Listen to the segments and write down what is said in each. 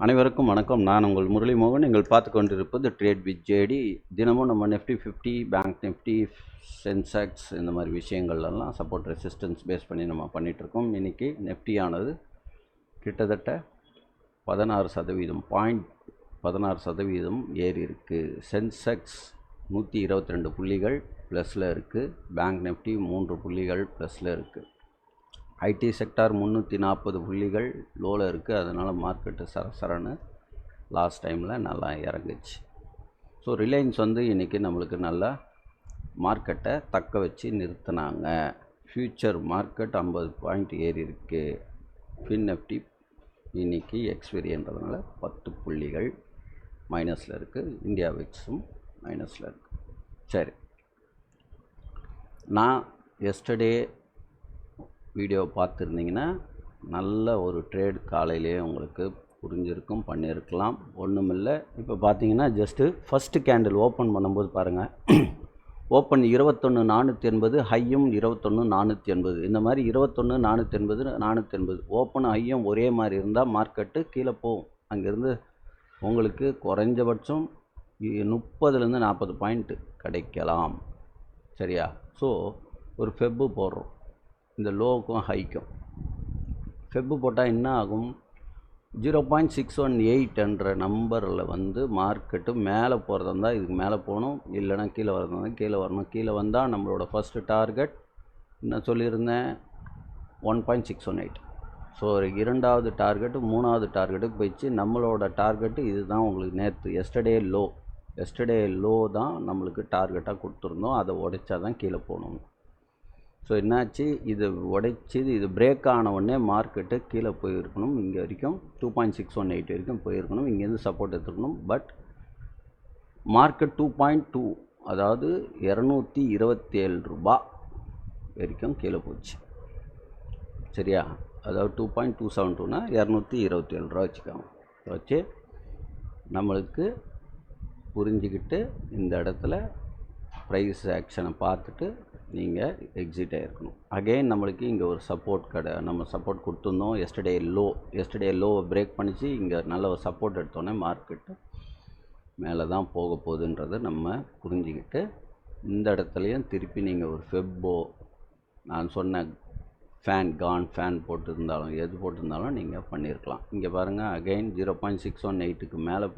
அனைவருக்கும் வணக்கம். நான் உங்கள் முரளி மோகன். நீங்கள் பார்த்து கொண்டிருப்பது ட்ரேட் வித் ஜேடி. தினமும் நம்ம நிஃப்டி 50, பேங்க் நிஃப்டி, சென்செக்ஸ் இந்த மாதிரி விஷயங்கள்லாம் சப்போர்ட் ரெசிஸ்டன்ஸ் பேஸ் பண்ணி நம்ம பண்ணிகிட்ருக்கோம். இன்றைக்கி நிஃப்டியானது கிட்டத்தட்ட 16% ஏறி இருக்குது. சென்செக்ஸ் 122 புள்ளிகள் ப்ளஸில் இருக்குது. பேங்க் நிஃப்டி 3 புள்ளிகள் ப்ளஸில் இருக்குது. ஐடி செக்டார் 340 புள்ளிகள் லோவில் இருக்குது. அதனால் மார்க்கெட்டு சரசரன்னு லாஸ்ட் டைமில் நல்லா இறங்குச்சு. ஸோ ரிலையன்ஸ் இன்றைக்கி நம்மளுக்கு நல்லா மார்க்கெட்டை தக்க வச்சு நிறுத்தினாங்க. ஃப்யூச்சர் மார்க்கெட் 50 பாயிண்ட் ஏறி இருக்குது. ஃபின் நிஃப்டி இன்றைக்கி எக்ஸ்பீரியன்றதுனால 10 புள்ளிகள் மைனஸில் இருக்குது. இந்தியா விக்ஸும் மைனஸில் இருக்குது. சரி, நான் எஸ்டர்டே வீடியோ பார்த்துருந்தீங்கன்னா நல்ல ஒரு ட்ரேட் காலையிலே உங்களுக்கு புரிஞ்சிருக்கும், பண்ணியிருக்கலாம். ஒன்றுமில்லை. இப்போ பார்த்தீங்கன்னா ஜஸ்ட்டு ஃபஸ்ட்டு கேண்டில் ஓப்பன் பண்ணும்போது பாருங்கள், ஓப்பன் 21,480, ஹையும் 21,480. இந்த மாதிரி 21,480, 480 ஓப்பன் ஹையும் ஒரே மாதிரி இருந்தால் மார்க்கெட்டு கீழே போகும். அங்கேருந்து உங்களுக்கு குறைஞ்சபட்சம் 30லேருந்து 40 பாயிண்ட்டு கிடைக்கலாம். சரியா? ஸோ ஒரு ஃபெப்பு போடுறோம். இந்த லோவுக்கும் ஹைக்கும் ஃபெப்பு போட்டால் என்ன ஆகும்? 0.618 என்ற நம்பரில் மார்க்கெட்டு மேலே போகிறதா இருந்தால் இதுக்கு மேலே போகணும், இல்லைனா கீழே வரதா இருந்தால் கீழே வரணும். கீழே வந்தால் நம்மளோட ஃபஸ்ட்டு டார்கெட் என்ன சொல்லியிருந்தேன்? 1.618. ஸோ இரண்டாவது டார்கெட்டு மூணாவது டார்கெட்டுக்கு போயிடுச்சு. நம்மளோட டார்கெட்டு இது தான். உங்களுக்கு நேற்று எஸ்டர்டே லோ தான் நம்மளுக்கு டார்கெட்டாக கொடுத்துருந்தோம். அதை உடைச்சா தான் கீழே போகணும். ஸோ என்னாச்சு? இது உடைச்சி இது பிரேக் ஆன உடனே மார்க்கெட்டு கீழே போயிருக்கணும். இங்கே வரைக்கும் 2.618 வரைக்கும் போயிருக்கணும். இங்கேருந்து சப்போர்ட் எடுத்துருக்கணும். பட் மார்க்கெட் 2.2, அதாவது 227 ரூபா வரைக்கும் கீழே போச்சு. சரியா? அதாவது 2.272னா 227 ரூபா வச்சுக்கோங்க. வச்சு நம்மளுக்கு புரிஞ்சுக்கிட்டு இந்த இடத்துல ப்ரைஸ் ஆக்ஷனை பார்த்துட்டு நீங்கள் எக்ஸிட் ஆகிருக்கணும். அகெயின் நம்மளுக்கு இங்கே ஒரு நம்ம சப்போர்ட் கொடுத்துருந்தோம். எஸ்டர்டே லோவை பிரேக் பண்ணிச்சு. இங்கே நல்ல ஒரு சப்போர்ட் எடுத்தோன்னே மார்க்கெட்டு மேலே தான் போக போகுதுன்றதை நம்ம புரிஞ்சுக்கிட்டு இந்த இடத்துலையும் திருப்பி நீங்கள் ஒரு ஃபெப்போ, நான் சொன்ன ஃபேன் போட்டிருந்தாலும் எது போட்டிருந்தாலும் நீங்கள் பண்ணியிருக்கலாம். இங்கே பாருங்கள், அகெயின் 0.618க்கு மேலே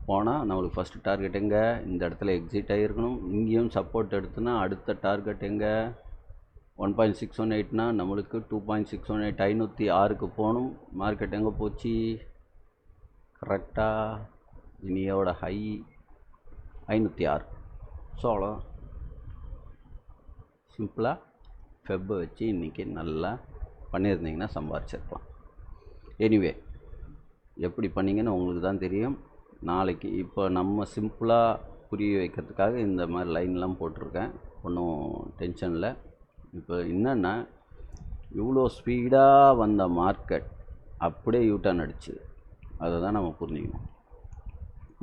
போனால் நம்மளுக்கு ஃபஸ்ட்டு டார்கெட் எங்கே? இந்த இடத்துல எக்ஸிட் ஆகிருக்கணும். இங்கேயும் சப்போர்ட் எடுத்துனா அடுத்த டார்கெட் எங்கே? 1.618னா நம்மளுக்கு 2.618 506க்கு போகணும். மார்க்கெட் எங்கே போச்சு? கரெக்டாக இனியோட ஹை 506. ஸோ அவ்வளோ சிம்பிளாக ஃபெப்பை வச்சு இன்றைக்கி நல்லா பண்ணியிருந்தீங்கன்னா சம்பாரிச்சிருக்கலாம். எனிவே எப்படி பண்ணிங்கன்னு உங்களுக்கு தான் தெரியும். நாளைக்கு இப்போ நம்ம சிம்பிளாக புரிய வைக்கிறதுக்காக இந்த மாதிரி லைன்லாம் போட்டிருக்கேன். ஒன்றும் டென்ஷன் இல்லை. இப்போ என்னென்னா, இவ்வளோ ஸ்பீடாக வந்த மார்க்கெட் அப்படியே யூட்டர்ன் அடிச்சு, அதை தான் நம்ம புரிஞ்சுக்கணும்.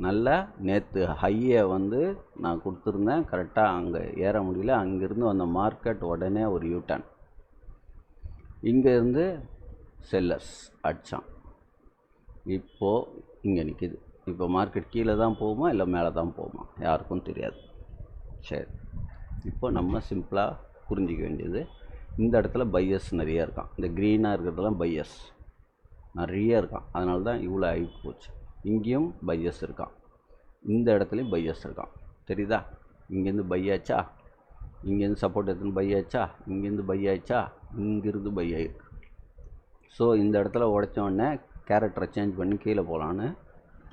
நல்லா நேற்று ஹையை நான் கொடுத்துருந்தேன். கரெக்டாக அங்கே ஏற முடியல. அங்கேருந்து வந்த மார்க்கெட் உடனே ஒரு யூட்டர்ன். இங்கேருந்து செல்லர்ஸ் அடித்தான். இப்போது இங்கே நிற்கிது. இப்போ மார்க்கெட் கீழே தான் போகுமா இல்லை மேலே தான் போகுமா யாருக்கும் தெரியாது. சரி, இப்போ நம்ம சிம்பிளாக புரிஞ்சிக்க வேண்டியது, இந்த இடத்துல பையஸ் நிறையா இருக்கான். இந்த க்ரீனாக இருக்கிறதுலாம் பையஸ் நிறைய இருக்கான். அதனால தான் இவ்வளோ ஆகிட்டு போச்சு. இங்கேயும் பையஸ் இருக்கான், இந்த இடத்துலையும் பையஸ் இருக்கான். தெரியுதா? இங்கேருந்து பையாச்சா, இங்கேருந்து சப்போர்ட் எடுத்துன்னு பையாச்சா, இங்கேருந்து பையாச்சா, இங்கேருந்து பை ஆகிருக்கு. ஸோ இந்த இடத்துல உடைச்சோடனே கேரக்டரை சேஞ்ச் பண்ணி கீழே போகலான்னு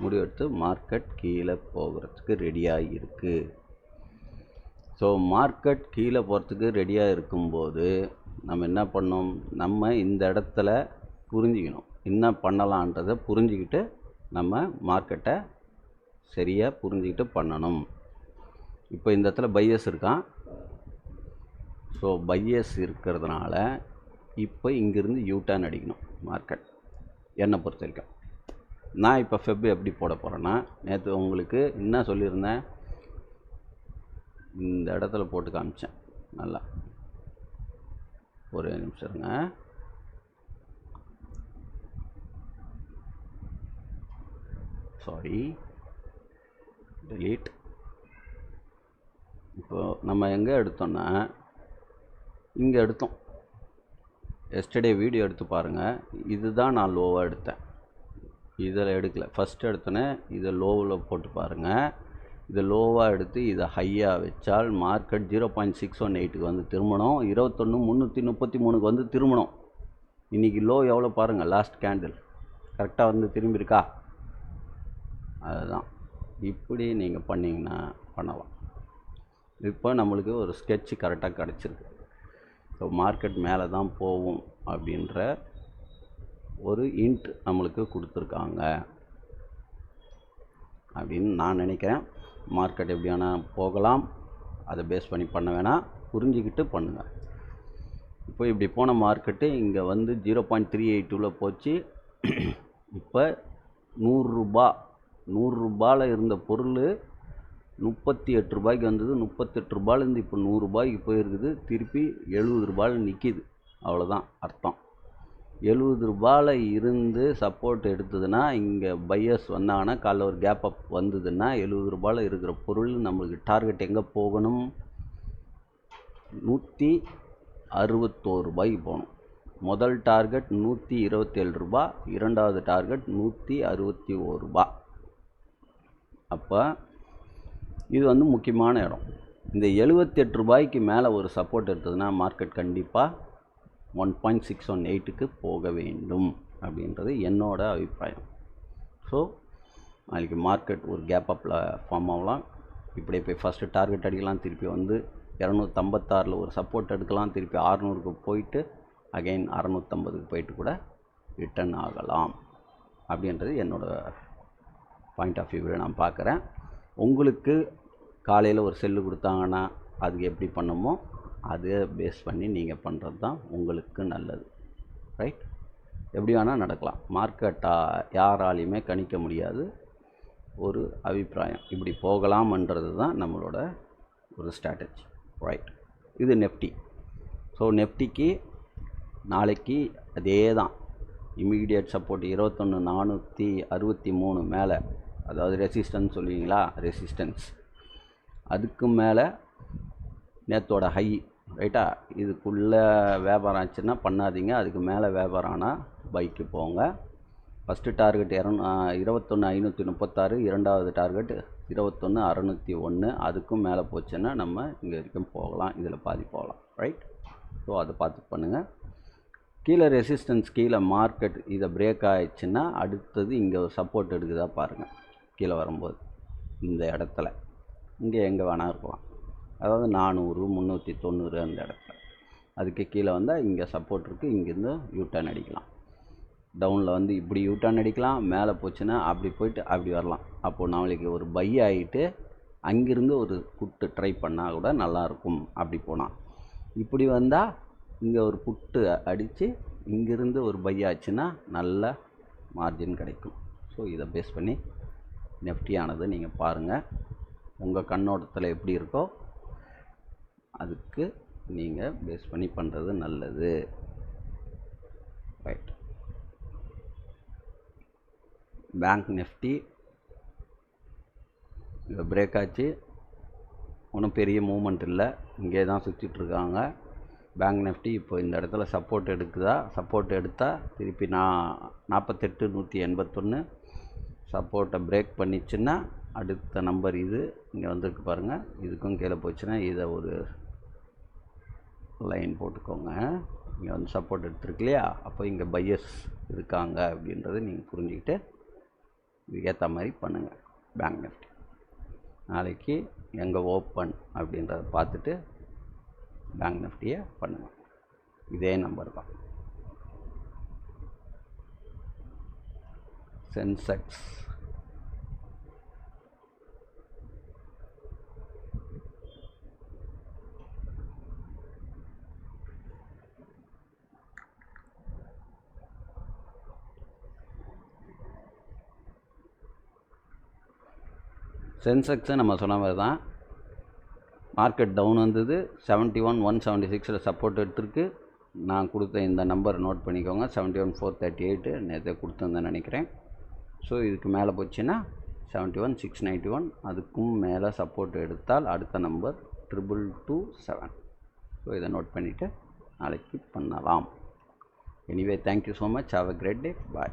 முடிவெடுத்து மார்க்கெட் கீழே போகிறதுக்கு ரெடியாக இருக்குது. ஸோ மார்க்கெட் கீழே போகிறதுக்கு ரெடியாக இருக்கும்போது நம்ம என்ன பண்ணோம்? நம்ம இந்த இடத்துல புரிஞ்சுக்கணும், என்ன பண்ணலான்றதை புரிஞ்சுக்கிட்டு நம்ம மார்க்கெட்டை சரியாக புரிஞ்சுக்கிட்டு பண்ணணும். இப்போ இந்த இடத்துல பையஸ் இருக்கான். ஸோ பையஸ் இருக்கிறதுனால இப்போ இங்கேருந்து யூட்டர்ன் அடிக்கணும் மார்க்கெட், என்னை பொறுத்த வரைக்கும். நான் இப்போ ஃபெப்பு எப்படி போட போகிறேன்னா, நேற்று உங்களுக்கு என்ன சொல்லியிருந்தேன்? இந்த இடத்துல போட்டு காமிச்சேன். நல்லா ஒரே நிமிஷம் இருங்க. Sorry delete. இப்போ நம்ம எங்கே எடுத்தோன்னா இங்கே எடுத்தோம். எஸ்டர்டே வீடியோ எடுத்து பாருங்கள். இதுதான் நான் லோவாக எடுத்தேன், இதில் எடுக்கலை. ஃபஸ்ட்டு எடுத்தோன்னே இதை லோவில் போட்டு பாருங்கள். இதை லோவாக எடுத்து இதை ஹையாக வச்சால் மார்க்கெட் 0.618க்கு வந்து திரும்பணும். 21,333க்கு வந்து திரும்பணும். இன்றைக்கி லோ எவ்வளோ பாருங்கள், லாஸ்ட் கேண்டில் கரெக்டாக வந்து திரும்பியிருக்கா? அதுதான். இப்படி நீங்கள் பண்ணிங்கன்னா பண்ணலாம். இப்போ நம்மளுக்கு ஒரு ஸ்கெட்ச் கரெக்டாக கிடச்சிருக்கு. ஸோ மார்க்கெட் மேலே தான் போகும் அப்படின்ற ஒரு இன்ட் நம்மளுக்கு கொடுத்துருக்காங்க அப்படின்னு நான் நினைக்கிறேன். மார்க்கெட் எப்படியானா போகலாம், அதை பேஸ் பண்ணி பண்ண வேணாம், புரிஞ்சுக்கிட்டு பண்ணுங்கள். இப்போ இப்படி போன மார்க்கெட்டு இங்கே வந்து 0.382 போச்சு. இப்போ 100 ரூபாயில் இருந்த பொருள் 38 ரூபாய்க்கு வந்தது. 38 ரூபாயிலேருந்து இப்போ 100 ரூபாய்க்கு போயிருக்குது. திருப்பி 70 ரூபாயில் நிற்கிது. அவ்வளோதான் அர்த்தம். 70 ரூபாயில் இருந்து சப்போர்ட் எடுத்ததுன்னா, இங்கே பையர்ஸ் வந்தாங்கன்னா, காலைல ஒரு கேப் அப் வந்ததுன்னா 70 ரூபாயில் இருக்கிற பொருள் நம்மளுக்கு டார்கெட் எங்கே போகணும்? 161 ரூபாய்க்கு போகணும். முதல் டார்கெட் 127 ரூபா, இரண்டாவது டார்கெட் 161 ரூபா. அப்போ இது வந்து முக்கியமான இடம். இந்த 78 ரூபாய்க்கு மேலே ஒரு சப்போர்ட் எடுத்ததுன்னா மார்க்கெட் கண்டிப்பாக 1.618க்கு போக வேண்டும் அப்படின்றது என்னோட அபிப்பிராயம். ஸோ நாளைக்கு மார்க்கெட் ஒரு கேப் அப்பில் ஃபார்ம் ஆகலாம். இப்படியே போய் ஃபஸ்ட்டு டார்கெட் அடிக்கலாம், திருப்பி வந்து 256 ஒரு சப்போர்ட் எடுக்கலாம், திருப்பி 600க்கு போயிட்டு அகைன் 650க்கு போயிட்டு கூட ரிட்டர்ன் ஆகலாம் அப்படின்றது என்னோடய பாயிண்ட் ஆஃப் வியூவில் நான் பார்க்குறேன். உங்களுக்கு காலையில் ஒரு செல்லு கொடுத்தாங்கன்னா அதுக்கு எப்படி பண்ணுமோ அதை பேஸ் பண்ணி நீங்கள் பண்ணுறது தான் உங்களுக்கு நல்லது. ரைட்? எப்படி வேணால் நடக்கலாம். மார்க்கெட்டாக யாராலையுமே கணிக்க முடியாது. ஒரு அபிப்பிராயம் இப்படி போகலாம்ன்றது தான் நம்மளோட ஒரு ஸ்ட்ராட்டஜி. ரைட்? இது நெஃப்டி. ஸோ நெஃப்டிக்கு நாளைக்கு அதே தான். இமீடியட் சப்போர்ட் 21,463 மேலே, அதாவது ரெசிஸ்டன்ஸ் சொல்லுவீங்களா, ரெசிஸ்டன்ஸ் அதுக்கு மேலே நேற்றோட ஹை. ரைட்டா? இதுக்குள்ளே வியாபாரம் ஆச்சுன்னா பண்ணாதீங்க, அதுக்கு மேலே வியாபாரம் ஆனால் பைக்கு போங்க. ஃபஸ்ட்டு டார்கெட் 21,536, இரண்டாவது டார்கெட் 21,601. அதுக்கும் மேலே போச்சுன்னா நம்ம இங்கே வரைக்கும் போகலாம், இதில் பாதி போகலாம். ரைட்? ஸோ அதை பார்த்து பண்ணுங்கள். கீழே ரெசிஸ்டன்ஸ் கீழே மார்க்கெட் இதை பிரேக் ஆகிடுச்சுன்னா அடுத்தது இங்கே ஒரு சப்போர்ட் எடுக்குதா பாருங்கள். கீழே வரும்போது இந்த இடத்துல இங்கே எங்கே வேணால் இருக்கலாம், அதாவது 400, 390 அந்த இடத்துல. அதுக்கு கீழே வந்தால் இங்கே சப்போர்ட் இருக்குது, இங்கேருந்து யூட்டர்ன் அடிக்கலாம். டவுனில் வந்து இப்படி யூட்டர்ன் அடிக்கலாம், மேலே போச்சுன்னா அப்படி போயிட்டு அப்படி வரலாம். அப்போது நாளைக்கு ஒரு பை ஆகிட்டு அங்கேருந்து ஒரு புட்டு ட்ரை பண்ணால் கூட நல்லாயிருக்கும். அப்படி போனால் இப்படி வந்தால் இங்கே ஒரு புட்டு அடித்து இங்கேருந்து ஒரு பை ஆச்சுன்னா நல்ல மார்ஜின் கிடைக்கும். ஸோ இதை பேஸ் பண்ணி நெஃப்டியானது நீங்கள் பாருங்கள். உங்கள் கண்ணோட்டத்தில் எப்படி இருக்கோ அதுக்கு நீங்கள் பேஸ் பண்ணி பண்ணுறது நல்லது. ரைட்? பேங்க் நிஃப்டி இப்போ பிரேக் ஆச்சு, ஒன்றும் பெரிய மூமெண்ட் இல்லை, இங்கே தான் சுற்றிட்டுருக்காங்க. பேங்க் நிஃப்டி இப்போ இந்த இடத்துல சப்போர்ட் எடுக்குதா? சப்போர்ட் எடுத்தால் திருப்பி 48,181 சப்போர்ட்டை பிரேக் பண்ணிச்சுன்னா அடுத்த நம்பர் இது இங்கே வந்திருக்கு பாருங்கள். இதுக்கும் கீழே போச்சுன்னா இதை ஒரு லைன் போட்டுக்கோங்க. இங்கே வந்து சப்போர்ட் எடுத்துருக்கு இல்லையா? அப்போ இங்கே பையர்ஸ் இருக்காங்க அப்படின்றத நீங்கள் புரிஞ்சுக்கிட்டு இதுக்கேற்ற மாதிரி பண்ணுங்கள். பேங்க் நிஃப்டி நாளைக்கு எங்கே ஓப்பன் அப்படின்றத பார்த்துட்டு பேங்க் நிஃப்டியை பண்ணுங்கள். இதே நம்பர் தான். சென்செக்ஸ் சென்செக்ஸை நம்ம சொன்ன மாதிரி தான். மார்க்கெட் டவுன் வந்தது, 71,176 சப்போர்ட் எடுத்துருக்கு. நான் கொடுத்த இந்த நம்பர் நோட் பண்ணிக்கோங்க, 71,438 நேற்று கொடுத்துருந்தேன்னு நினைக்கிறேன். ஸோ இதுக்கு மேலே போச்சுன்னா 71 691, அதுக்கும் மேலே சப்போர்ட் எடுத்தால் அடுத்த நம்பர் 2227. ஸோ இதை நோட் பண்ணிவிட்டு நாளைக்கு பண்ணலாம். Anyway thank you so much. Have a great day. Bye.